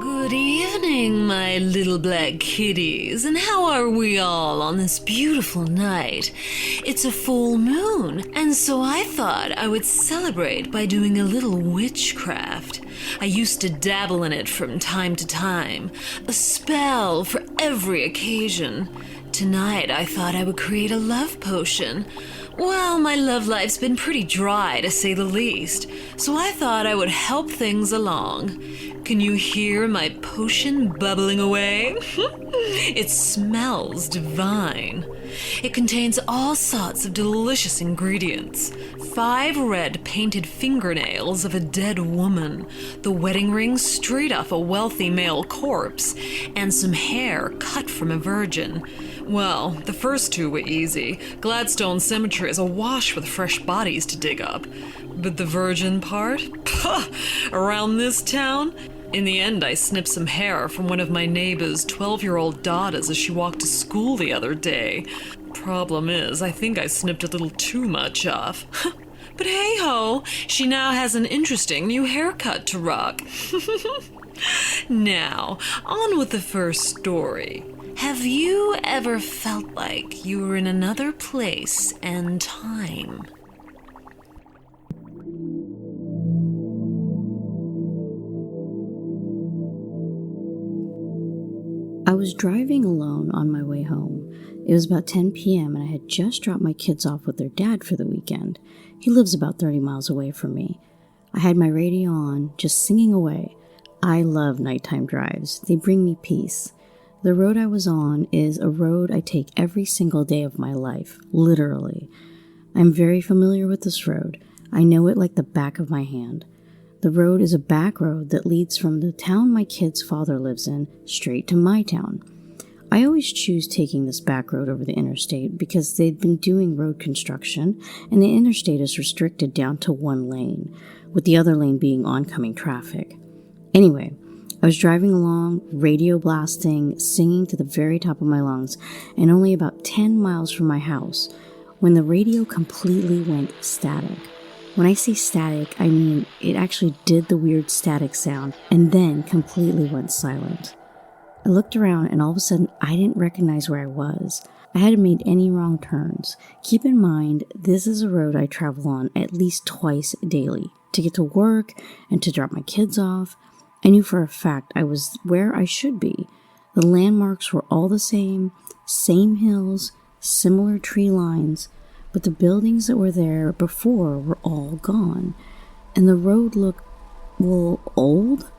Good evening, my little black kitties, and how are we all on this beautiful night? It's a full moon, and so I thought I would celebrate by doing a little witchcraft. I used to dabble in it from time to time, a spell for every occasion. Tonight I thought I would create a love potion. Well, my love life's been pretty dry, to say the least, so I thought I would help things along. Can you hear my potion bubbling away? It smells divine. It contains all sorts of delicious ingredients. 5 red painted fingernails of a dead woman, the wedding ring straight off a wealthy male corpse, and some hair cut from a virgin. Well, the first 2 were easy. Gladstone Cemetery is awash with fresh bodies to dig up. But the virgin part? Puh! Around this town? In the end, I snipped some hair from one of my neighbor's 12-year-old daughters as she walked to school the other day. Problem is, I think I snipped a little too much off. But hey-ho, she now has an interesting new haircut to rock. Now, on with the first story. Have you ever felt like you were in another place and time? I was driving alone on my way home. It was about 10 p.m. and I had just dropped my kids off with their dad for the weekend. He lives about 30 miles away from me. I had my radio on, just singing away. I love nighttime drives. They bring me peace. The road I was on is a road I take every single day of my life, literally. I'm very familiar with this road. I know it like the back of my hand. The road is a back road that leads from the town my kid's father lives in straight to my town. I always choose taking this back road over the interstate because they've been doing road construction and the interstate is restricted down to 1 lane, with the other lane being oncoming traffic. Anyway, I was driving along, radio blasting, singing to the very top of my lungs, and only about 10 miles from my house, when the radio completely went static. When I say static, I mean it actually did the weird static sound and then completely went silent. I looked around and all of a sudden I didn't recognize where I was. I hadn't made any wrong turns. Keep in mind, this is a road I travel on at least twice daily to get to work and to drop my kids off. I knew for a fact I was where I should be. The landmarks were all the same hills, similar tree lines, but the buildings that were there before were all gone, and the road looked, well, old?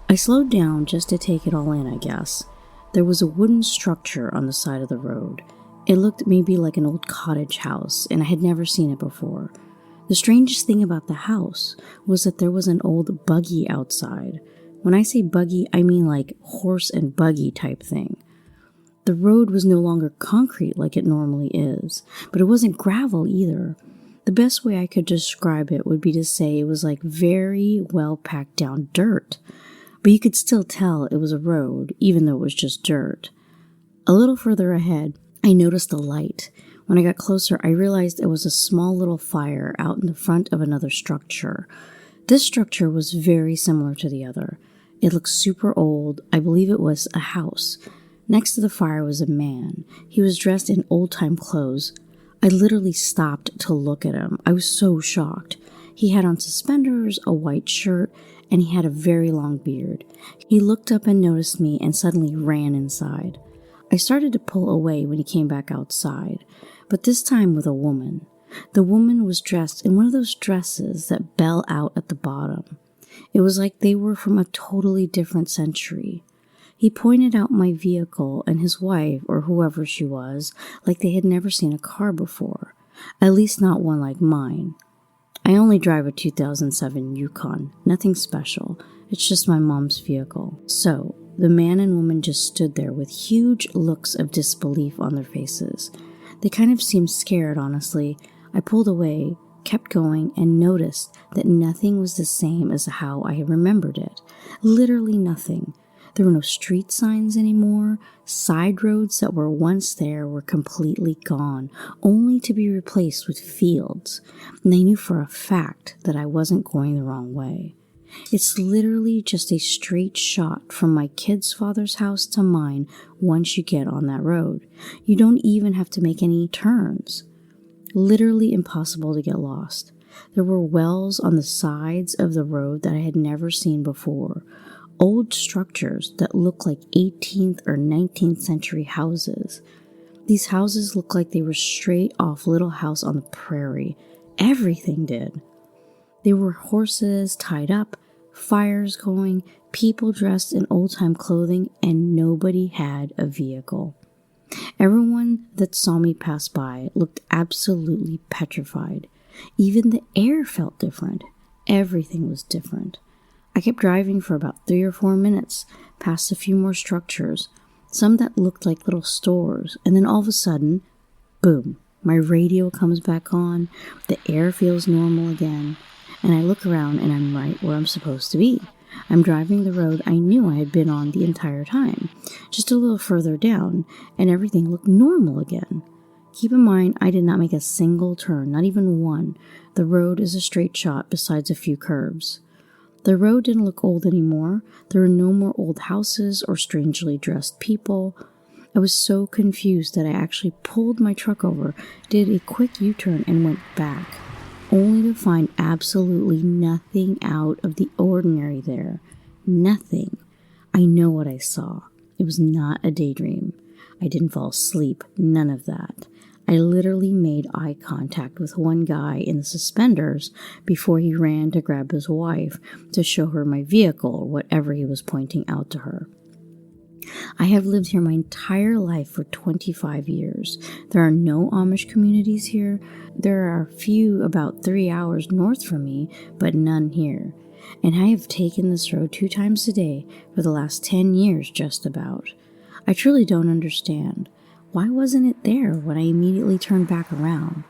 I slowed down just to take it all in, I guess. There was a wooden structure on the side of the road. It looked maybe like an old cottage house, and I had never seen it before. The strangest thing about the house was that there was an old buggy outside. When I say buggy, I mean like horse and buggy type thing. The road was no longer concrete like it normally is, but it wasn't gravel either. The best way I could describe it would be to say it was like very well packed down dirt, but you could still tell it was a road, even though it was just dirt. A little further ahead, I noticed a light. When I got closer, I realized it was a small little fire out in the front of another structure. This structure was very similar to the other. It looked super old. I believe it was a house. Next to the fire was a man. He was dressed in old-time clothes. I literally stopped to look at him. I was so shocked. He had on suspenders, a white shirt, and he had a very long beard. He looked up and noticed me and suddenly ran inside. I started to pull away when he came back outside, but this time with a woman. The woman was dressed in one of those dresses that bell out at the bottom. It was like they were from a totally different century. He pointed out my vehicle and his wife, or whoever she was, like they had never seen a car before. At least not one like mine. I only drive a 2007 Yukon, nothing special. It's just my mom's vehicle. So, the man and woman just stood there with huge looks of disbelief on their faces. They kind of seemed scared, honestly. I pulled away, kept going, and noticed that nothing was the same as how I remembered it. Literally nothing. There were no street signs anymore. Side roads that were once there were completely gone, only to be replaced with fields. And I knew for a fact that I wasn't going the wrong way. It's literally just a straight shot from my kid's father's house to mine once you get on that road. You don't even have to make any turns. Literally impossible to get lost. There were wells on the sides of the road that I had never seen before. Old structures that look like 18th or 19th century houses. These houses look like they were straight off Little House on the Prairie. Everything did. There were horses tied up, fires going, people dressed in old-time clothing, and nobody had a vehicle. Everyone that saw me pass by looked absolutely petrified. Even the air felt different. Everything was different. I kept driving for about 3 or 4 minutes, past a few more structures, some that looked like little stores, and then all of a sudden, boom, my radio comes back on, the air feels normal again, and I look around and I'm right where I'm supposed to be. I'm driving the road I knew I had been on the entire time, just a little further down, and everything looked normal again. Keep in mind, I did not make a single turn, not even one. The road is a straight shot besides a few curves. The road didn't look old anymore. There were no more old houses or strangely dressed people. I was so confused that I actually pulled my truck over, did a quick U-turn, and went back, only to find absolutely nothing out of the ordinary there. Nothing. I know what I saw. It was not a daydream. I didn't fall asleep. None of that. I literally made eye contact with one guy in the suspenders before he ran to grab his wife to show her my vehicle or whatever he was pointing out to her. I have lived here my entire life for 25 years. There are no Amish communities here. There are a few about 3 hours north from me, but none here. And I have taken this road 2 times a day for the last 10 years just about. I truly don't understand. Why wasn't it there when I immediately turned back around?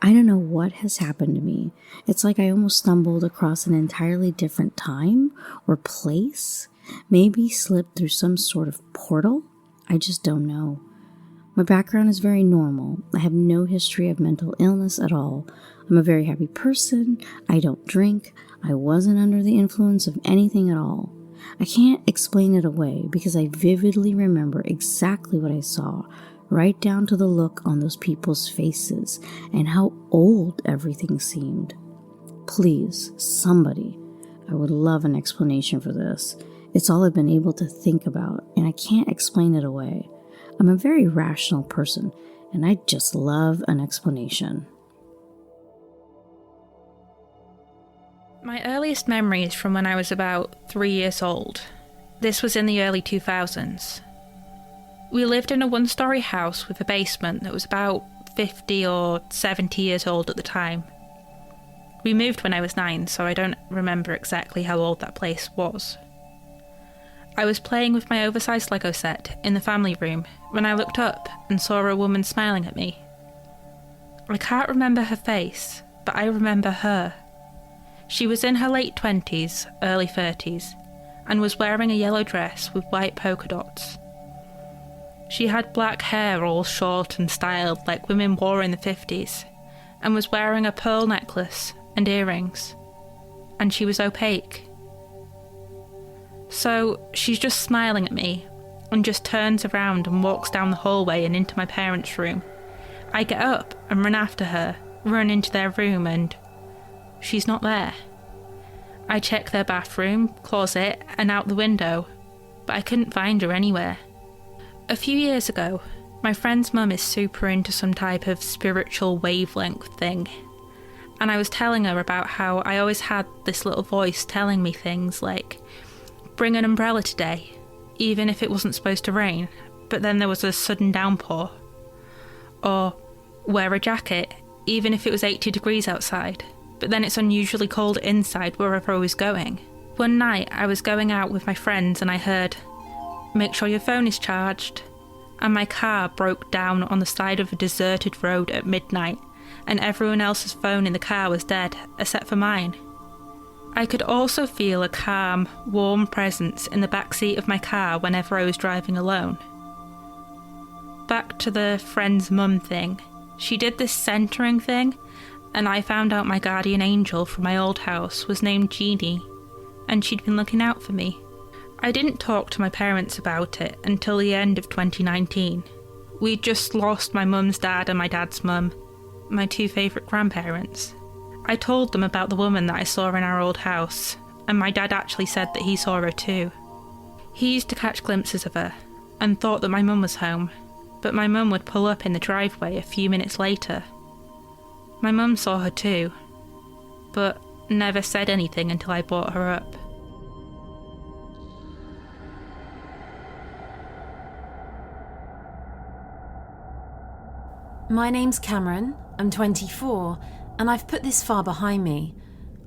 I don't know what has happened to me. It's like I almost stumbled across an entirely different time or place. Maybe slipped through some sort of portal? I just don't know. My background is very normal. I have no history of mental illness at all. I'm a very happy person. I don't drink. I wasn't under the influence of anything at all. I can't explain it away because I vividly remember exactly what I saw, right down to the look on those people's faces and how old everything seemed. Please, somebody, I would love an explanation for this. It's all I've been able to think about, and I can't explain it away. I'm a very rational person, and I just love an explanation. My earliest memory is from when I was about 3 years old. This was in the early 2000s. We lived in a 1-story house with a basement that was about 50 or 70 years old at the time. We moved when I was 9, so I don't remember exactly how old that place was. I was playing with my oversized Lego set in the family room when I looked up and saw a woman smiling at me. I can't remember her face, but I remember her. She was in her late 20s, early 30s, and was wearing a yellow dress with white polka dots. She had black hair all short and styled like women wore in the 50s, and was wearing a pearl necklace and earrings, and she was opaque. So she's just smiling at me and just turns around and walks down the hallway and into my parents' room. I get up and run after her, run into their room, and she's not there. I check their bathroom, closet, and out the window, but I couldn't find her anywhere. A few years ago, my friend's mum is super into some type of spiritual wavelength thing, and I was telling her about how I always had this little voice telling me things like, bring an umbrella today, even if it wasn't supposed to rain, but then there was a sudden downpour. Or, wear a jacket, even if it was 80 degrees outside, but then it's unusually cold inside wherever I was going. One night I was going out with my friends and I heard, "Make sure your phone is charged." And my car broke down on the side of a deserted road at midnight, and everyone else's phone in the car was dead, except for mine. I could also feel a calm, warm presence in the backseat of my car whenever I was driving alone. Back to the friend's mum thing. She did this centering thing, and I found out my guardian angel from my old house was named Chaney, and she'd been looking out for me. I didn't talk to my parents about it until the end of 2019. We'd just lost my mum's dad and my dad's mum, my two favourite grandparents. I told them about the woman that I saw in our old house, and my dad actually said that he saw her too. He used to catch glimpses of her, and thought that my mum was home, but my mum would pull up in the driveway a few minutes later. My mum saw her too, but never said anything until I brought her up. My name's Cameron, I'm 24, and I've put this far behind me.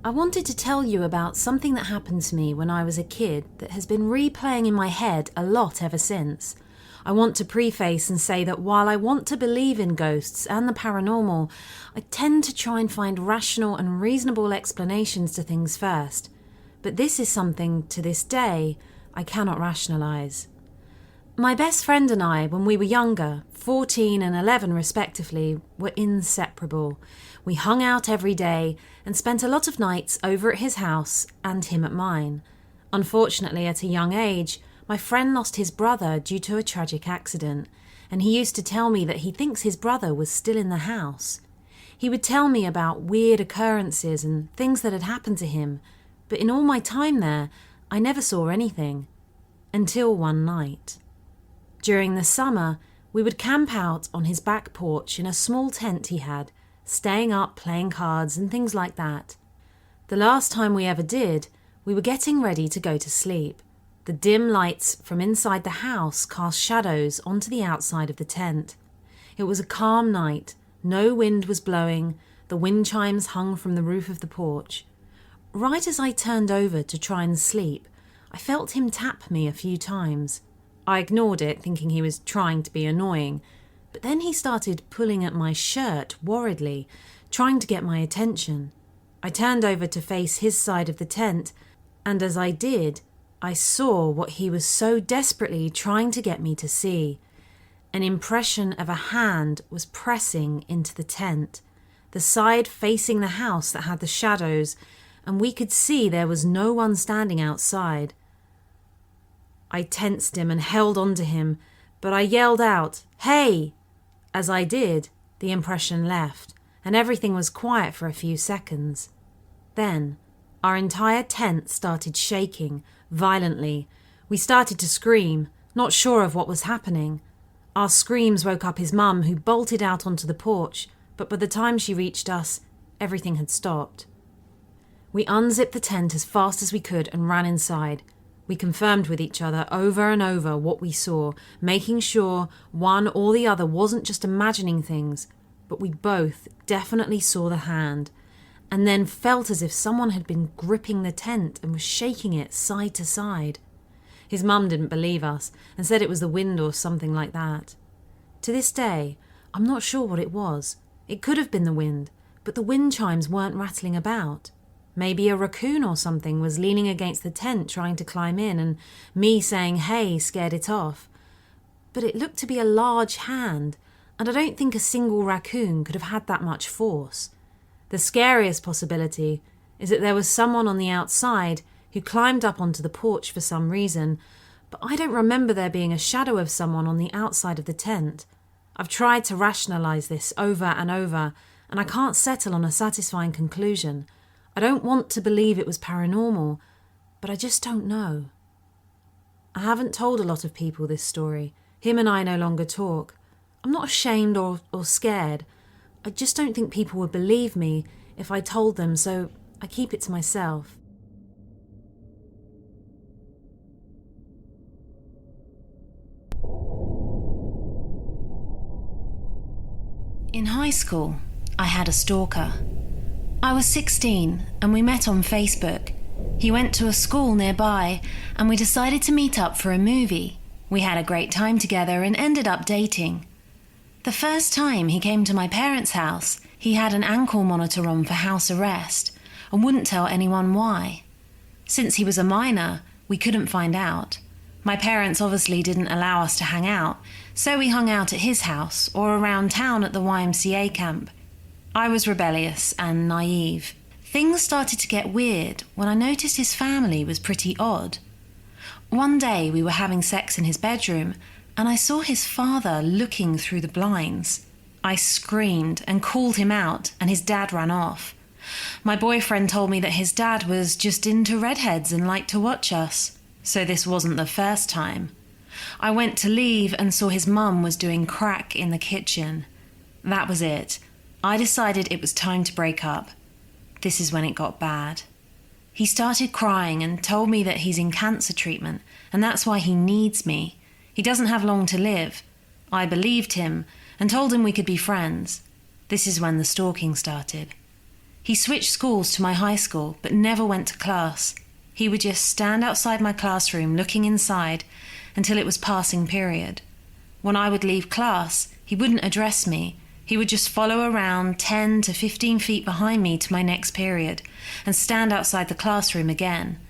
I wanted to tell you about something that happened to me when I was a kid that has been replaying in my head a lot ever since. I want to preface and say that while I want to believe in ghosts and the paranormal, I tend to try and find rational and reasonable explanations to things first. But this is something, to this day, I cannot rationalise. My best friend and I, when we were younger, 14 and 11 respectively, were inseparable. We hung out every day and spent a lot of nights over at his house and him at mine. Unfortunately, at a young age, my friend lost his brother due to a tragic accident, and he used to tell me that he thinks his brother was still in the house. He would tell me about weird occurrences and things that had happened to him, but in all my time there, I never saw anything. Until one night. During the summer, we would camp out on his back porch in a small tent he had, staying up playing cards and things like that. The last time we ever did, we were getting ready to go to sleep. The dim lights from inside the house cast shadows onto the outside of the tent. It was a calm night, no wind was blowing, the wind chimes hung from the roof of the porch. Right as I turned over to try and sleep, I felt him tap me a few times. I ignored it, thinking he was trying to be annoying, but then he started pulling at my shirt worriedly, trying to get my attention. I turned over to face his side of the tent, and as I did, I saw what he was so desperately trying to get me to see. An impression of a hand was pressing into the tent, the side facing the house that had the shadows, and we could see there was no one standing outside. I tensed him and held on to him, but I yelled out, "Hey!" As I did, the impression left, and everything was quiet for a few seconds. Then, our entire tent started shaking violently. We started to scream, not sure of what was happening. Our screams woke up his mum, who bolted out onto the porch, but by the time she reached us, everything had stopped. We unzipped the tent as fast as we could and ran inside. We confirmed with each other over and over what we saw, making sure one or the other wasn't just imagining things, but we both definitely saw the hand, and then felt as if someone had been gripping the tent and was shaking it side to side. His mum didn't believe us and said it was the wind or something like that. To this day, I'm not sure what it was. It could have been the wind, but the wind chimes weren't rattling about. Maybe a raccoon or something was leaning against the tent trying to climb in, and me saying "hey" scared it off. But it looked to be a large hand, and I don't think a single raccoon could have had that much force. The scariest possibility is that there was someone on the outside who climbed up onto the porch for some reason, but I don't remember there being a shadow of someone on the outside of the tent. I've tried to rationalise this over and over, and I can't settle on a satisfying conclusion. I don't want to believe it was paranormal, but I just don't know. I haven't told a lot of people this story. Him and I no longer talk. I'm not ashamed or scared. I just don't think people would believe me if I told them, so I keep it to myself. In high school, I had a stalker. I was 16 and we met on Facebook. He went to a school nearby, and we decided to meet up for a movie. We had a great time together and ended up dating. The first time he came to my parents' house, he had an ankle monitor on for house arrest and wouldn't tell anyone why. Since he was a minor, we couldn't find out. My parents obviously didn't allow us to hang out, so we hung out at his house or around town at the YMCA camp. I was rebellious and naive. Things started to get weird when I noticed his family was pretty odd. One day we were having sex in his bedroom, and I saw his father looking through the blinds. I screamed and called him out, and his dad ran off. My boyfriend told me that his dad was just into redheads and liked to watch us, so this wasn't the first time. I went to leave and saw his mum was doing crack in the kitchen. That was it. I decided it was time to break up. This is when it got bad. He started crying and told me that he's in cancer treatment, and that's why he needs me. He doesn't have long to live. I believed him and told him we could be friends. This is when the stalking started. He switched schools to my high school, but never went to class. He would just stand outside my classroom looking inside until it was passing period. When I would leave class, he wouldn't address me. He would just follow around 10 to 15 feet behind me to my next period and stand outside the classroom again.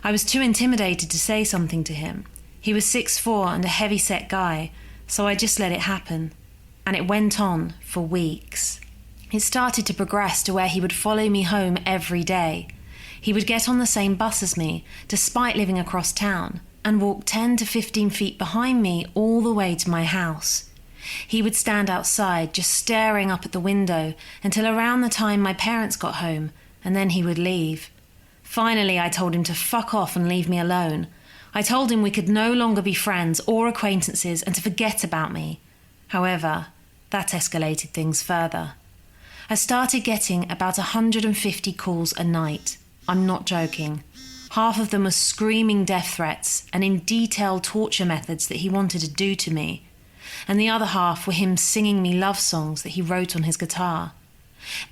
I was too intimidated to say something to him. He was 6'4" and a heavy-set guy, so I just let it happen. And it went on for weeks. It started to progress to where he would follow me home every day. He would get on the same bus as me, despite living across town, and walk 10 to 15 feet behind me all the way to my house. He would stand outside, just staring up at the window, until around the time my parents got home, and then he would leave. Finally, I told him to fuck off and leave me alone. I told him we could no longer be friends or acquaintances and to forget about me. However, that escalated things further. I started getting about 150 calls a night. I'm not joking. Half of them were screaming death threats and in detailed torture methods that he wanted to do to me. And the other half were him singing me love songs that he wrote on his guitar.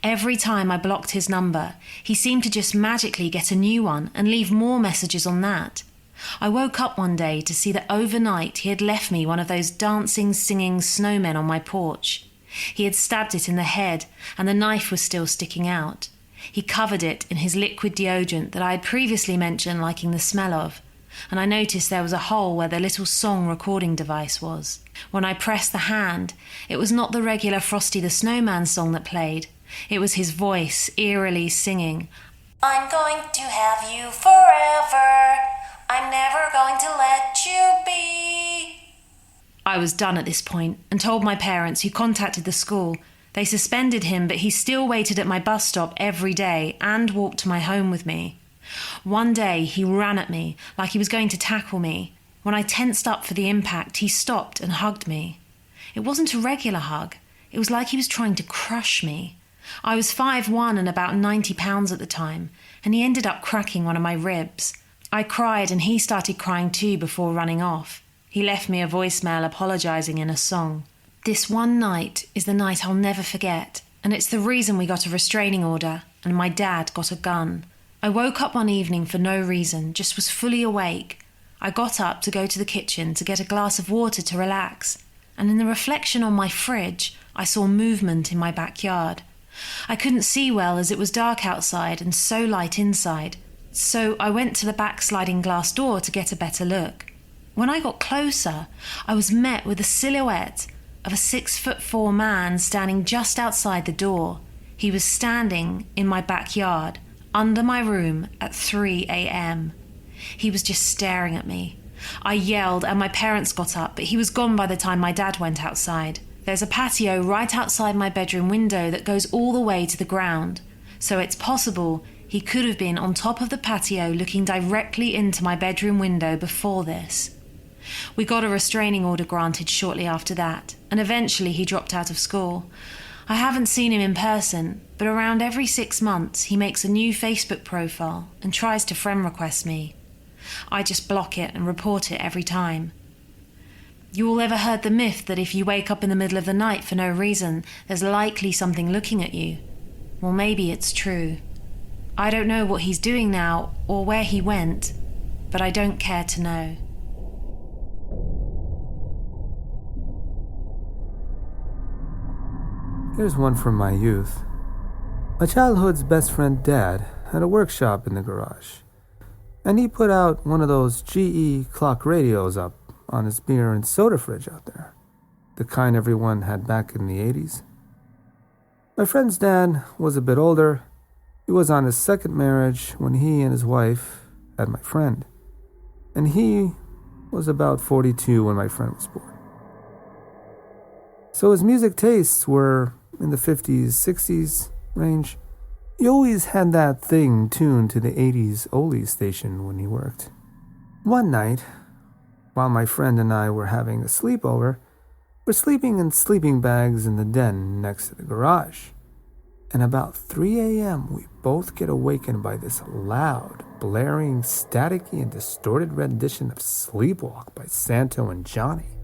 Every time I blocked his number, he seemed to just magically get a new one and leave more messages on that. I woke up one day to see that overnight he had left me one of those dancing, singing snowmen on my porch. He had stabbed it in the head and the knife was still sticking out. He covered it in his liquid deodorant that I had previously mentioned liking the smell of, and I noticed there was a hole where the little song recording device was. When I pressed the hand, it was not the regular Frosty the Snowman song that played. It was his voice eerily singing, "I'm going to have you forever. I'm never going to let you be." I was done at this point and told my parents, who contacted the school. They suspended him, but he still waited at my bus stop every day and walked to my home with me. One day he ran at me like he was going to tackle me. When I tensed up for the impact, he stopped and hugged me. It wasn't a regular hug. It was like he was trying to crush me. I was 5'1" and about 90 pounds at the time, and he ended up cracking one of my ribs. I cried and he started crying too before running off. He left me a voicemail apologising in a song. This one night is the night I'll never forget, and it's the reason we got a restraining order and my dad got a gun. I woke up one evening for no reason, just was fully awake. I got up to go to the kitchen to get a glass of water to relax, and in the reflection on my fridge, I saw movement in my backyard. I couldn't see well as it was dark outside and so light inside, so I went to the back sliding glass door to get a better look. When I got closer, I was met with the silhouette of a 6'4" man standing just outside the door. He was standing in my backyard, under my room at 3 a.m. He was just staring at me. I yelled and my parents got up, but he was gone by the time my dad went outside. There's a patio right outside my bedroom window that goes all the way to the ground, so it's possible he could have been on top of the patio looking directly into my bedroom window before this. We got a restraining order granted shortly after that, and eventually he dropped out of school. I haven't seen him in person, but around every 6 months he makes a new Facebook profile and tries to friend request me. I just block it and report it every time. You all ever heard the myth that if you wake up in the middle of the night for no reason, there's likely something looking at you? Well, maybe it's true. I don't know what he's doing now or where he went, but I don't care to know. Here's one from my youth. My childhood's best friend Dad had a workshop in the garage, and he put out one of those GE clock radios up on his beer and soda fridge out there, the kind everyone had back in the 80s. My friend's dad was a bit older. He was on his second marriage when he and his wife had my friend, and he was about 42 when my friend was born. So his music tastes were in the 50s, 60s range. He always had that thing tuned to the 80s oldies station when he worked. One night, while my friend and I were having a sleepover, we're sleeping in sleeping bags in the den next to the garage. And about 3 a.m., we both get awakened by this loud, blaring, staticky, and distorted rendition of Sleepwalk by Santo and Johnny.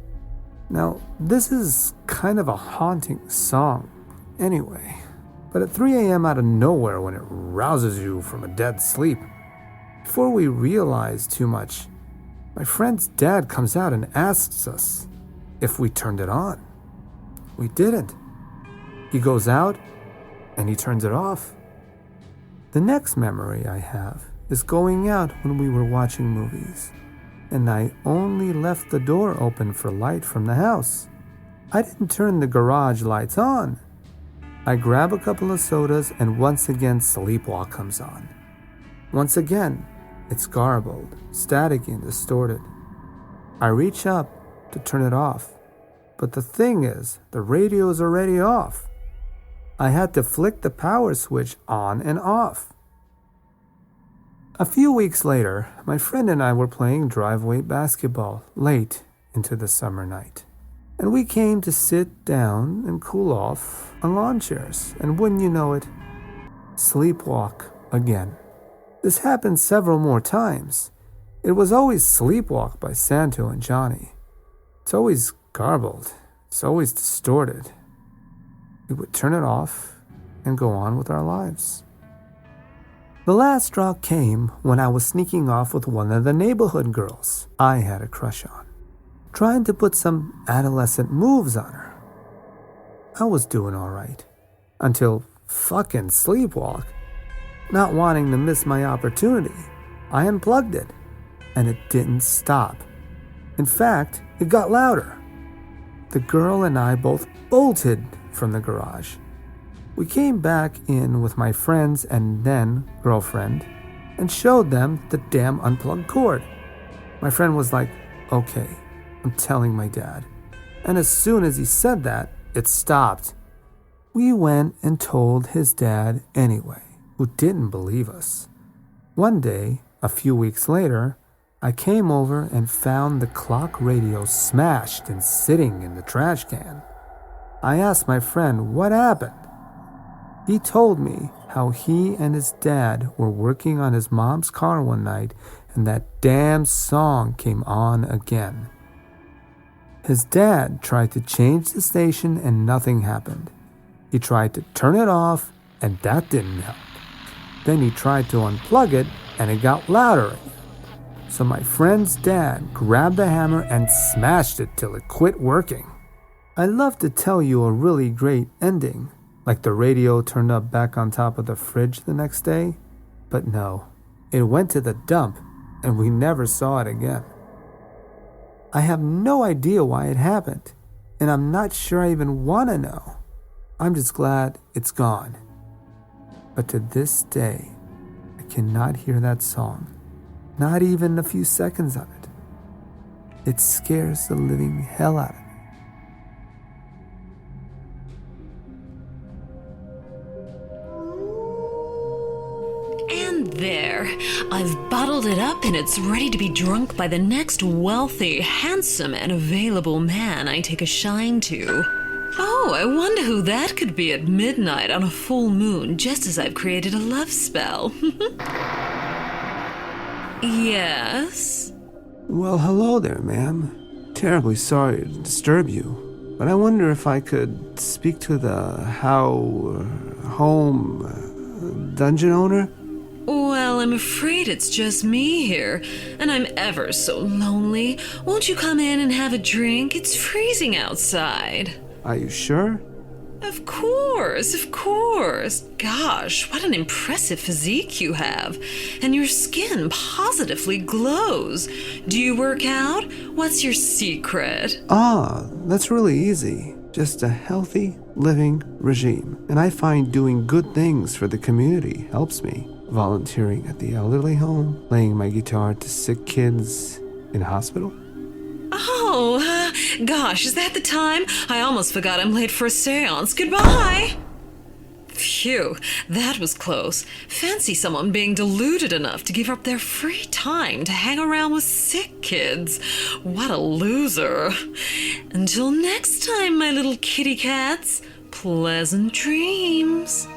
Now, this is kind of a haunting song anyway, but at 3 a.m. out of nowhere when it rouses you from a dead sleep, before we realize too much, my friend's dad comes out and asks us if we turned it on. We didn't. He goes out and he turns it off. The next memory I have is going out when we were watching movies, and I only left the door open for light from the house. I didn't turn the garage lights on. I grab a couple of sodas and once again Sleepwalk comes on. Once again, it's garbled, staticky, and distorted. I reach up to turn it off, but the thing is, the radio is already off. I had to flick the power switch on and off. A few weeks later, my friend and I were playing driveway basketball late into the summer night, and we came to sit down and cool off on lawn chairs, and wouldn't you know it, Sleepwalk again. This happened several more times. It was always Sleepwalk by Santo and Johnny. It's always garbled. It's always distorted. We would turn it off and go on with our lives. The last straw came when I was sneaking off with one of the neighborhood girls I had a crush on, trying to put some adolescent moves on her. I was doing all right, until fucking Sleepwalk. Not wanting to miss my opportunity, I unplugged it, and it didn't stop. In fact, it got louder. The girl and I both bolted from the garage. We came back in with my friends and then girlfriend and showed them the damn unplugged cord. My friend was like, "Okay, I'm telling my dad." And as soon as he said that, it stopped. We went and told his dad anyway, who didn't believe us. One day, a few weeks later, I came over and found the clock radio smashed and sitting in the trash can. I asked my friend what happened. He told me how he and his dad were working on his mom's car one night and that damn song came on again. His dad tried to change the station and nothing happened. He tried to turn it off and that didn't help. Then he tried to unplug it and it got louder again. So my friend's dad grabbed the hammer and smashed it till it quit working. I'd love to tell you a really great ending, like the radio turned up back on top of the fridge the next day, but no, it went to the dump and we never saw it again. I have no idea why it happened, and I'm not sure I even want to know. I'm just glad it's gone. But to this day, I cannot hear that song, not even a few seconds of it. It scares the living hell out of me. And there, I've bottled it up and it's ready to be drunk by the next wealthy, handsome, and available man I take a shine to. Oh, I wonder who that could be at midnight on a full moon, just as I've created a love spell. Yes? Well, hello there, ma'am. Terribly sorry to disturb you, but I wonder if I could speak to the home dungeon owner? I'm afraid it's just me here, and I'm ever so lonely. Won't you come in and have a drink? It's freezing outside. Are you sure? Of course, of course. Gosh, what an impressive physique you have. And your skin positively glows. Do you work out? What's your secret? That's really easy. Just a healthy living regime. And I find doing good things for the community helps me. Volunteering at the elderly home, playing my guitar to sick kids in hospital. Oh, gosh, is that the time? I almost forgot I'm late for a seance. Goodbye! Phew, that was close. Fancy someone being deluded enough to give up their free time to hang around with sick kids. What a loser. Until next time, my little kitty cats, pleasant dreams.